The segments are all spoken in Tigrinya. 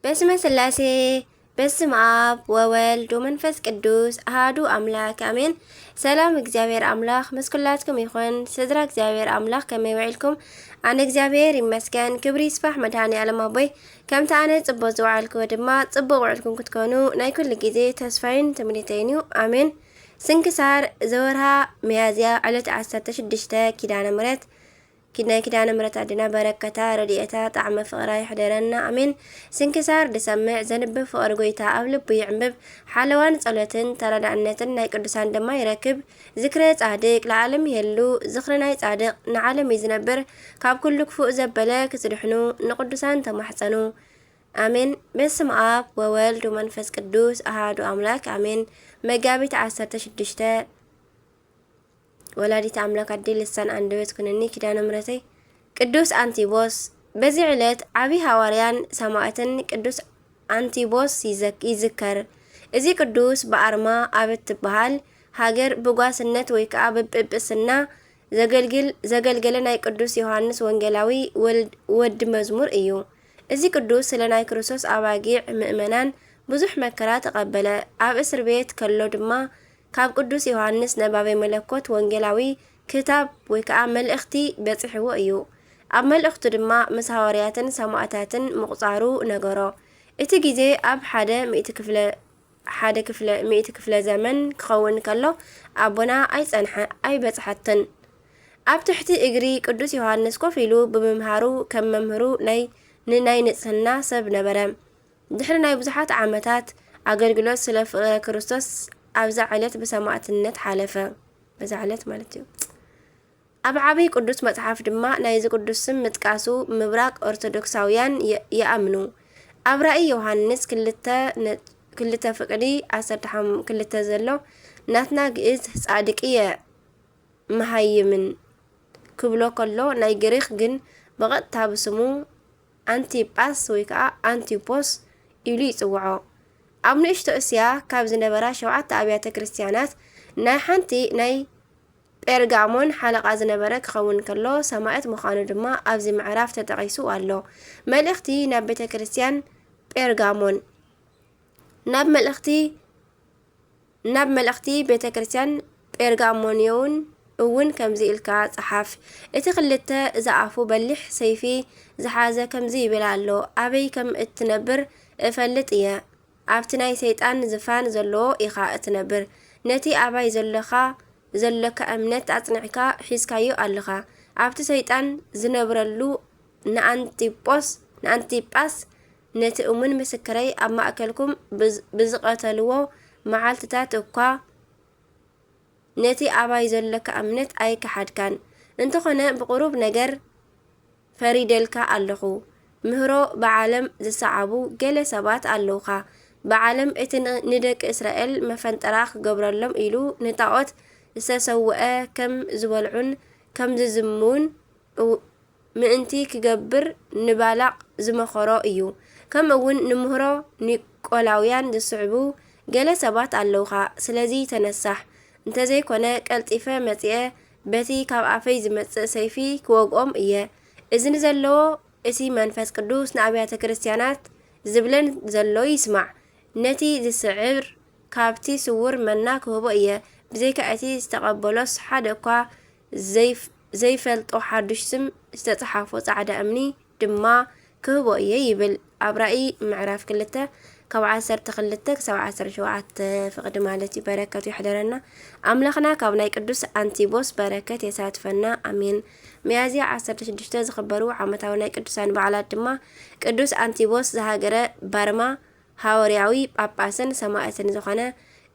በስመ ስላሴ በስመ አብ ወወልድ ወመንፈስ ቅዱስ አሃዱ አምላክ አሜን። ሰላም እግዚአብሔር አምላክ መስኩላትኩም ይኹን። ስድራ እግዚአብሔር አምላክ ከመይ ውዒልኩም? ኣነ እግዚአብሔር ይመስገን። ክብሪ ይስፋሕ መድኃኔ ዓለም ኣቦይ። ከምቲ ኣነ ጽቡቕ ዝውዓልክዎ ድማ ጽቡቕ ውዕልኩም ክትኮኑ ናይ ኩሉ ግዜ ተስፋይን ትምኒተይን እዩ። አሜን። ስንክሳር ዘወርሃ ሚያዝያ ዕለት 16 ኪዳነ ምሕረት ናይ ኪዳነ ምሕረት ኣዴና በረከታ ረድኤታ ጣዕመ ፍቕራ ይሕደረና አሜን። ስንክሳር ድሰምዕ ዘንብብ ፍቕሪ ጎይታ ኣብ ልቡ ይዕንብብ። ሓለዋን ጸሎትን ተረዳእነትን ናይ ቅዱሳን ድማ ይረክብ። ዝክረ ጻድቅ ለዓለም ይህሉ ዝኽሪ ናይ ጻድቅ ንዓለም እዩ ዝነብር። ካብ ኩሉ ክፉእ ዘበለ ክጽድሕኑ ንቅዱሳን ተማሕፀኑ አሜን። በስመ አብ ወወልድ ወመንፈስ ቅዱስ አሃዱ አምላክ አሜን። መጋቢት 16 ወላዲት አምላክ አዲ ልሳን አንደበት ኩነኒ ኪዳነ ምሕረተይ ቅዱስ አንቲቦስ። በዚህ ዕለት ዓብይ ሐዋርያን ሰማዕትን ቅዱስ አንቲቦስ ይዝከር። እዚ ቅዱስ በአርማ አበት ትበሃል ሃገር ብጓስነት ወይ ከዓ በጵጵስና ዘገልገለ ናይ ቅዱስ ዮሐንስ ወንጌላዊ ወድ መዝሙር እዩ። እዚ ቅዱስ ስለ ናይ ክርስቶስ አባጊዕ ምእመናን ብዙሕ መከራ ተቀበለ። ኣብ እስር ቤት ከሎ ድማ ካብ ቅዱስ ዮሐንስ ነባቤ መለኮት ወንጌላዊ ክታብ ወይ ከዓ መልእኽቲ በጽሕዎ እዩ። ኣብ መልእኽቱ ድማ ምስ ሐዋርያትን ሰማዕታትን ምቁፃሩ ነገሮ። እቲ ግዜ ኣብ ሓደ ክፍለ ዘመን ክኸውን ከሎ ኣቦና ኣይበጽሐትን። ኣብ ትሕቲ እግሪ ቅዱስ ዮሐንስ ኮፍ ኢሉ ብምምሃሩ ከም መምህሩ ናይ ንጽህና ሰብ ነበረ። ድሕሪ ናይ ብዙሓት ዓመታት ኣገልግሎት ስለ ፍቕረ ክርስቶስ ኣብዛ ዕለት ብሰማዕትነት ሓለፈ። በዛ ዕለት ማለት እዩ። ኣብ ዓብይ ቅዱስ መጽሓፍ ድማ ናይዚ ቅዱስ ስም ምጥቃሱ ምብራቅ ኦርቶዶክሳውያን ይኣምኑ። ኣብ ራእይ ዮሐንስ 2 ፍቅዲ 12 ዘሎ ናትና ግእዝ ጻድቅየ መሃይምን ክብሎ ከሎ ናይ ግሪክ ግን ብቐጥታ ብስሙ አንቲጳስ ወይ ከዓ አንቲፖስ ኢሉ ይጽውዖ። ኣብ ንእሽቶ እስያ ካብ ዝነበራ 7 ኣብያተ ክርስቲያናት ናይ ሓንቲ ናይ ጴርጋሞን ሓለቓ ዝነበረ ክኸውን ከሎ ሰማዕት ምዃኑ ድማ ኣብዚ ምዕራፍ ተጠቒሱ ኣሎ። መልእኽቲ ናብ ቤተ ክርስቲያን ጴርጋሞን ናብ መልእኽቲ ቤተ ክርስቲያን ጴርጋሞንዮን እውን ከምዚ ኢልካ ጸሓፍ። እቲ ክልተ ዝኣፉ በሊሕ ሰይፊ ዝሓዘ ከምዚ ይብል ኣሎ። ኣበይ ከም እትነብር እፈልጥ እየ። ኣብቲ ናይ ሰይጣን ዝፋን ዘለዎ ኢኻ እትነብር። ነቲ ኣባይ ዘለካ እምነት ኣጽኒዕካ ሒዝካዮ ኣለኻ። ኣብቲ ሰይጣን ዝነብረሉ ንኣንቲጳስ ነቲ እሙን ምስክረይ ኣብ ማእከልኩም ብዝቐተልዎ መዓልትታት እኳ ነቲ ኣባይ ዘለካ እምነት ኣይከሓድካን። እንተኾነ ብቁሩብ ነገር ፈሪደልካ ኣለኹ። ምህሮ ብዓለም ዝሰዓቡ ገለ ሰባት ኣለውኻ። ብዓለም እቲ ንደቂ እስራኤል መፈንጠራ ክገብረሎም ኢሉ ንጣዖት ዝተሰውአ ከም ዝበልዑን ከም ዝዝሙን ምእንቲ ክገብር ንባላቕ ዝመኸሮ እዩ። ከምኡ እውን ንምህሮ ኒቆላውያን ዝስዕቡ ገለ ሰባት ኣለውኻ። ስለዚ ተነሳሕ። እንተዘይኮነ ቀልጢፈ መጽአ በቲ ካብ ኣፈይ ዝመጽእ ሰይፊ ክወግኦም እየ። እዚ ንዘለዎ እቲ መንፈስ ቅዱስ ንኣብያተ ክርስቲያናት ዝብለን ዘሎ ይስማዕ። ነቲ ዝስዕር ካብቲ ስውር መና ክህቦ እየ። ብዘይካ እቲ ዝተቐበሎስ ሓደ እኳ ዘይፈልጦ ሓዱሽ ስም ዝተጽሓፎ ጻዕዳ እምኒ ድማ ክህቦ እየ ይብል። ኣብ ራእይ ምዕራፍ 2 ካብ 12 ክሳብ 17 ፍቕዲ ማለት እዩ። በረከቱ ይሕደረና ኣምላኽና ካብ ናይ ቅዱስ አንቲቦስ በረከት የሳትፈና አሜን። ሚያዝያ 16 ዝኽበሩ ዓመታዊ ናይ ቅዱሳን በዓላት ድማ ቅዱስ አንቲቦስ ዝሃገረ ባርማ ሐዋርያዊ ጳጳስን ሰማዕትን ዝኾነ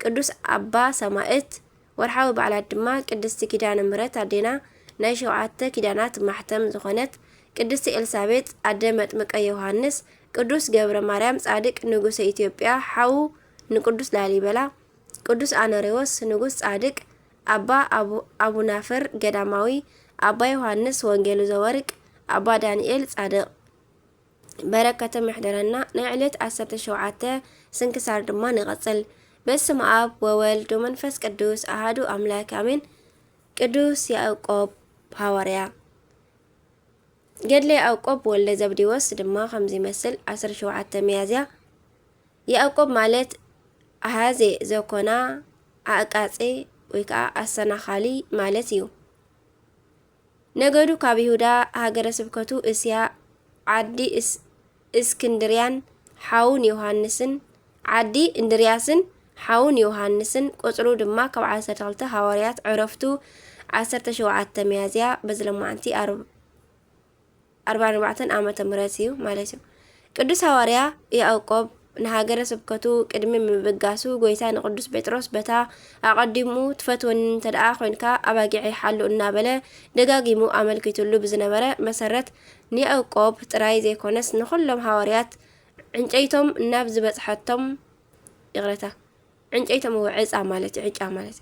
ቅዱስ አባ ሰማዕት። ወርሓዊ በዓላት ድማ ቅድስቲ ኪዳነ ምሕረት ኣዴና ናይ 7 ኪዳናት ማሕተም ዝኾነት ቅድስቲ ኤልሳቤጥ ኣደ መጥምቀ ዮሐንስ፣ ቅዱስ ገብረ ማርያም ጻድቅ ንጉሰ ኢትዮጵያ ሓው ንቅዱስ ላሊበላ፣ ቅዱስ አኖሬዎስ ንጉስ ጻድቅ፣ ኣባ አቡናፍር ገዳማዊ፣ ኣባ ዮሐንስ ወንጌሉ ዘወርቅ፣ ኣባ ዳንኤል ጻድቅ። በረከቶም ይሕደረና። ናይ ዕለት 17 ስንክሳር ድማ ንቐጽል። በስመ አብ ወወልድ ወመንፈስ ቅዱስ አሃዱ አምላክ አሜን። ቅዱስ ያዕቆብ ሐዋርያ قدل يعقوب ولا زبديوس دما خمزي مثل 17 ميازيا يعقوب مالت هذه زوكونا أقاصي ويكا أسناخالي مالتيو ነገዱ ካብ ይሁዳ ሃገረ ስብከቱ እስያ ዓዲ እስክንድርያን ሓውን ዮሐንስን ዓዲ እንድርያስን ሓውን ዮሐንስን ቆጽሩ ድማ ካብ 12 ሐዋርያት ዕረፍቱ 17 ሚያዝያ በዝለማንቲ 44 ዓመተ ምህረት እዩ ማለት እዩ ቅዱስ ሐዋርያ ያዕቆብ ንሃገረ ስብከቱ ቅድሚ ምብጋሱ ጎይታ ንቅዱስ ጴጥሮስ በታ አቀዲሙ ትፈትወን ተደአ ኮይንካ አባጊዕ ሓሉ እናበለ ደጋጊሙ አመልክቱሉ ብዝነበረ መሰረት ንያዕቆብ ጥራይ ዘይኮነስ ንኹሎም ሐዋርያት ዕንጨይቶም ናብ ዝበጽሐቶም ይግረታ ዕንጨይቶም ወዕጻ ማለት ዕጫ ማለት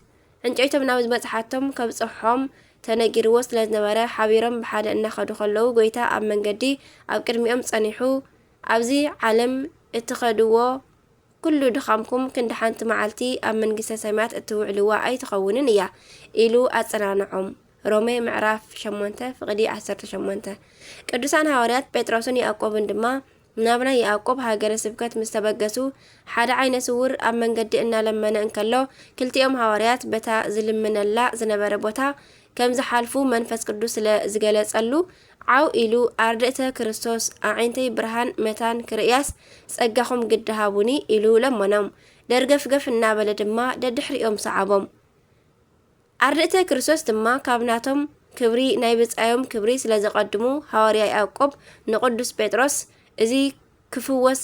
ዕንጨይቶም ናብ ዝበጽሐቶም ከብጽሖም ተነጊርዎ ስለዝነበረ ሓቢሮም ብሓደ እናኸዱ ከለው ጎይታ ኣብ መንገዲ ኣብ ቅድሚኦም ጸኒሑ ኣብዚ ዓለም እትኸድዎ ኩሉ ድኻምኩም ክንዲ ሓንቲ መዓልቲ ኣብ መንግስተ ሰማያት እትውዕልዋ ኣይትኸውንን እያ ኢሉ ኣጸናንዖም ሮሜ ምዕራፍ 8 ፍቅዲ 18 ቅዱሳን ሐዋርያት ጴጥሮስን ያዕቆብን ድማ ናብና ያዕቆብ ሃገረ ስብከት ምስተበገሱ ሓደ ዓይነ ስውር ኣብ መንገዲ እናለመነ እንከሎ ክልቲኦም ሐዋርያት በታ ዝልምነላ ዝነበረ ቦታ ከም ዝሓልፉ መንፈስ ቅዱስ ስለዝገለጸሉ ዓው ኢሉ ኣርድእተ ክርስቶስ ኣዒንተይ ብርሃን መታን ክርያስ ጸጋኹም ግድሃቡኒ ኢሉ ለመኖም ደርገፍገፍ እናበለ ድማ ደድሕሪኦም ሰዓቦም ኣርድእተ ክርስቶስ ድማ ካብናቶም ክብሪ ናይ ብጻዮም ክብሪ ስለዝቀድሙ ሐዋርያ ያዕቆብ ንቅዱስ ጴጥሮስ እዚ ክፍወስ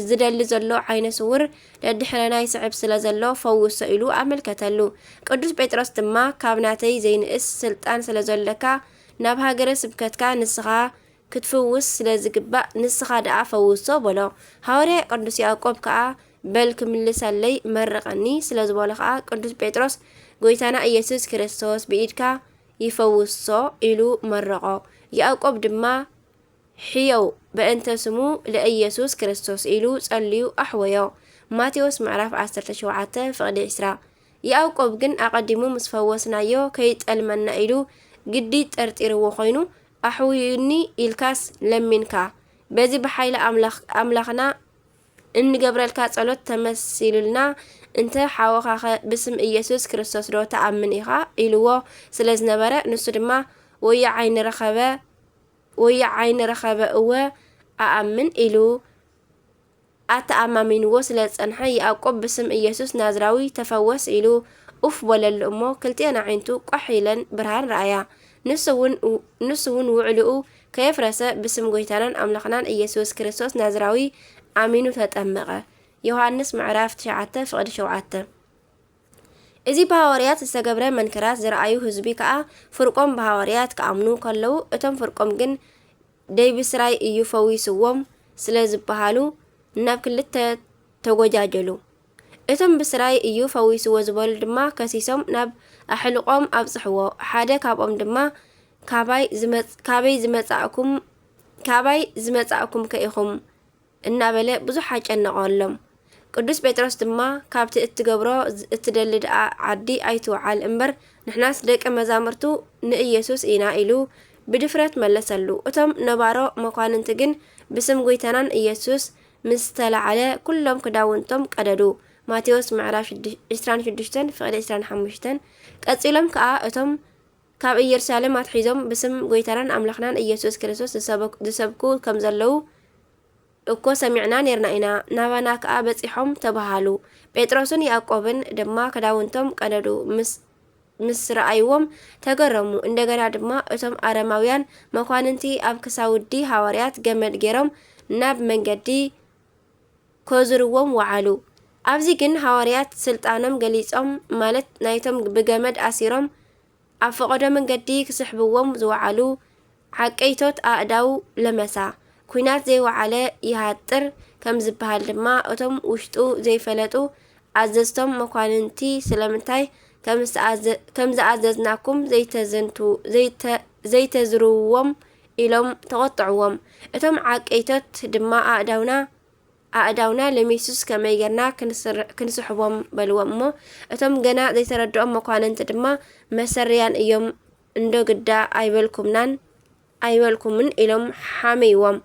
ዝደሊ ዘሎ ዓይነ ስውር ደድሕረናይ ስዕብ ስለዘሎ ፈውሶ ኢሉ ኣመልከተሉ ቅዱስ ጴጥሮስ ድማ ካብናተይ ዘይንእስ ስልጣን ስለዘለካ ናብ ሃገረ ስብከትካ ንስኻ ክትፍውስ ስለዝግባእ ንስኻ ደኣ ፈውሶ በሎ ሐዋርያ ቅዱስ ያዕቆብ ከዓ በል ክምልሰለይ መረቀኒ ስለዝበሎ ከዓ ቅዱስ ጴጥሮስ ጎይታና ኢየሱስ ክርስቶስ ብኢድካ ይፈውሶ ኢሉ መረቆ ያዕቆብ ድማ ሕየው በእንተ ስሙ ለኢየሱስ ክርስቶስ ኢሉ ጸልዩ ኣሕወዮ ማቴዎስ ምዕራፍ 17 ፍቅዲ 20 ያዕቆብ ግን ኣቀዲሙ ምስ ፈወስናዮ ከይጠልመና ኢሉ ግዲ ጠርጢርዎ ኮይኑ ኣሕውዩኒ ኢልካስ ለሚንካ በዚ በሓይለ ኣምላኽና እንገብረልካ ጸሎት ተመሲሉልና እንተ ሓወኻኸ ብስም ኢየሱስ ክርስቶስ ዶ ተኣምን ኢኻ ኢልዎ ስለዝነበረ ንሱ ድማ ወያ ዓይን ረኸበ እወ ኣኣምን ኢሉ ኣተኣማሚንዎ ስለጸንሐ ያዕቆብ ብስም ኢየሱስ ናዝራዊ ተፈወስ ኢሉ ኡፍ በለሉ እሞ ክልቲአን ዓይንቱ ቋሕ ኢለን ብርሃን ረኣያ ንሱውን ውዕልኡ ከየፍረሰ ብስም ጎይታናን ኣምላኽናን ኢየሱስ ክርስቶስ ናዝራዊ ኣሚኑ ተጠመቐ ዮሐንስ ምዕራፍ 9 ፍቅዲ 7 እዚ በሐዋርያት ዝተገብረ መንከራት ዝረአዩ ህዝቢ ከዓ ፍርቆም በሐዋርያት ከኣምኑ ከለው እቶም ፍርቆም ግን ደይብስራይ እዩ ፈዊስዎም ስለዝበሃሉ ናብ ክልተ ተጎጃጀሉ እቶም ብስራይ እዩ ፈዊስዎ ዝበሉ ድማ ከሲሶም ናብ ኣሕልቆም ኣብጽሕዎ ሓደ ካብኦም ድማ ካባይ ዝመጻእኩም ከኢኹም እናበለ ብዙሕ አጨነቆሎም ቅዱስ ጴጥሮስ ድማ ካብቲ እትገብሮ እትደሊ ደኣ ዓዲ ኣይትወዓል እምበር ንሕናስ ደቀ መዛሙርቱ ንኢየሱስ ኢና ኢሉ ብድፍረት መለሰሉ እቶም ነባሮ መኳንንቲ ግን ብስም ጎይታናን ኢየሱስ ምስ ተላዓለ ኩሎም ክዳውንቶም ቀደዱ ማቴዎስ ምዕራፍ 26 ፍቅዲ 25 ቀጺሎም ከዓ እቶም ካብ ኢየሩሳሌም ኣትሒዞም ብስም ጎይታናን ኣምላኽናን ኢየሱስ ክርስቶስ ዝሰብኩ ከም ዘለው እኮ ሰሚዕና ነርና ኢና ናባና ከዓ በጺሖም ተባሃሉ ጴጥሮስን ያዕቆብን ድማ ክዳውንቶም ቀደዱ ምስ ረአይዎም ተገረሙ እንደገና ድማ እቶም አረማውያን መኳንንቲ ኣብ ክሳውዲ ሐዋርያት ገመድ ገይሮም ናብ መንገዲ ኮዝርዎም ወዓሉ ኣብዚ ግን ሐዋርያት ስልጣኖም ገሊጾም ማለት ናይቶም ብገመድ ኣሲሮም ኣብ ፈቆዶ መንገዲ ክስሕብዎም ዝወዓሉ ዓቀይቶት ኣእዳው ለመሳ ኩናት ዘይወዓለ ይሃጥር ከም ዝበሃል ድማ እቶም ውሽጡ ዘይፈለጡ ኣዘዝቶም መኳንንቲ ስለምንታይ ከም ዝኣዘዝናኩም ዘይተዝርዎም ኢሎም ተቆጥዕዎም እቶም ዓቀይቶት ድማ ኣእዳውና ለሚሱስ ከመይ ጌርና ክንስሕቦም በልዎም እሞ እቶም ገና ዘይተረድኦም መኳንንቲ ድማ መሰርያን እዮም እንዶ ግዳ ኣይበልኩምናን ኣይበልኩምን ኢሎም ሓመይዎም።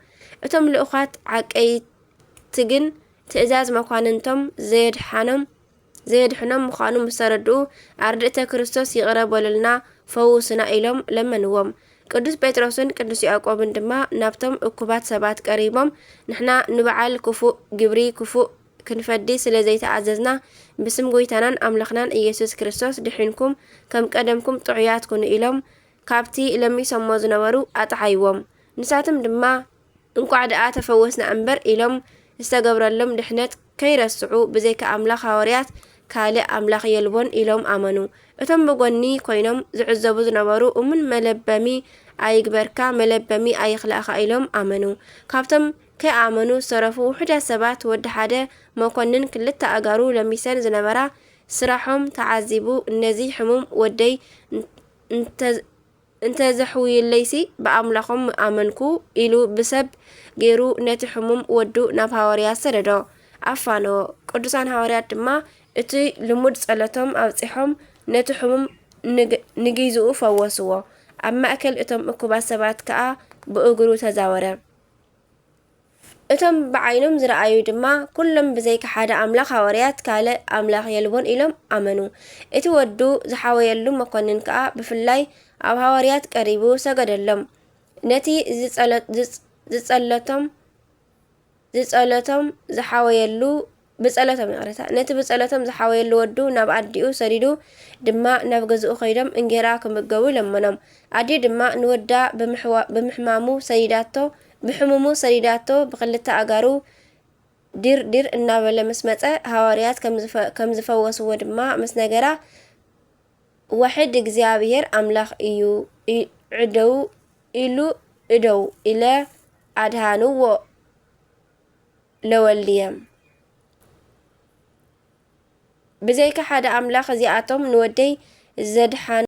እቶም ልኡኻት ዓቀይቲ ግን ትእዛዝ መኳንንቶም ዘየድሕኖም ምዃኑ ምስ ተረድኡ ኣርድእተ ክርስቶስ ይቕረበሉልና ፈውስና ኢሎም ለመንዎም። ቅዱስ ጴጥሮስን ቅዱስ ያዕቆብን ድማ ናብቶም እኩባት ሰባት ቀሪቦም ንሕና ንበዓል ክፉእ ግብሪ ክፉእ ክንፈዲ ስለ ዘይተኣዘዝና ብስም ጎይታናን ኣምላኽናን ኢየሱስ ክርስቶስ ድሒንኩም ከም ቀደምኩም ጥዑያት ኩኑ ኢሎም ካብቲ ለሚሶሞ ዝነበሩ ኣጥዓይዎም። ንሳቶም ድማ እንኳዕ ደኣ ተፈወስና እምበር ኢሎም ዝተገብረሎም ድሕነት ከይረስዑ ብዘይካ ኣምላኽ ሃዋርያት ካልእ ኣምላኽ የልቦን ኢሎም ኣመኑ። እቶም ብጎኒ ኮይኖም ዝዕዘቡ ዝነበሩ እሙን መለበሚ ኣይግበርካ መለበሚ ኣይኽልእኻ ኢሎም ኣመኑ። ካብቶም ከይኣመኑ ዝተረፉ ውሑዳት ሰባት ወዲ ሓደ መኮንን ክልተ ኣጋሩ ለሚሰን ዝነበራ ስራሖም ተዓዚቡ እነዚ ሕሙም ወደይ እንተዘሕውይለይሲ ብኣምላኾም ኣመንኩ ኢሉ ብሰብ ገይሩ ነቲ ሕሙም ወዱ ናብ ሃዋርያት ሰደዶ ኣፋነዎ። ቅዱሳን ሃዋርያት ድማ እቲ ልሙድ ጸለቶም ኣብፂሖም ነቲ ሕሙም ንጊዝኡ ፈወስዎ። ኣብ ማእከል እቶም እኩባት ሰባት ከዓ ብእግሩ ተዛወረ። እቶም ብዓይኖም ዝረኣዩ ድማ ኩሎም ብዘይካ ሓደ ኣምላኽ ሃዋርያት ካልእ ኣምላኽ የልቦን ኢሎም ኣመኑ። እቲ ወዱ ዝሓወየሉ መኮንን ከዓ ብፍላይ ኣብ ሃዋርያት ቀሪቡ ሰገደሎም። ነቲ ብጸለቶም ዝሓወየሉ ወዱ ናብ ኣዲኡ ሰዲዱ ድማ ናብ ገዝኡ ከይዶም እንጌራ ክምገቡ ለመኖም። ኣዲ ድማ ንወዳ ብሕሙሙ ሰዲዳቶ ብክልተ ኣጋሩ ዲር እናበለ ምስ መፀ ሃዋርያት ከም ዝፈወስዎ ድማ ምስ ነገራ ዋሕድ እግዚኣብሔር ኣምላኽ እዩ እደው ኢለ ኣድሃንዎ ለወልድየ ብዘይካ ሓደ ኣምላኽ እዚኣቶም ንወደይ ዘድሓኑ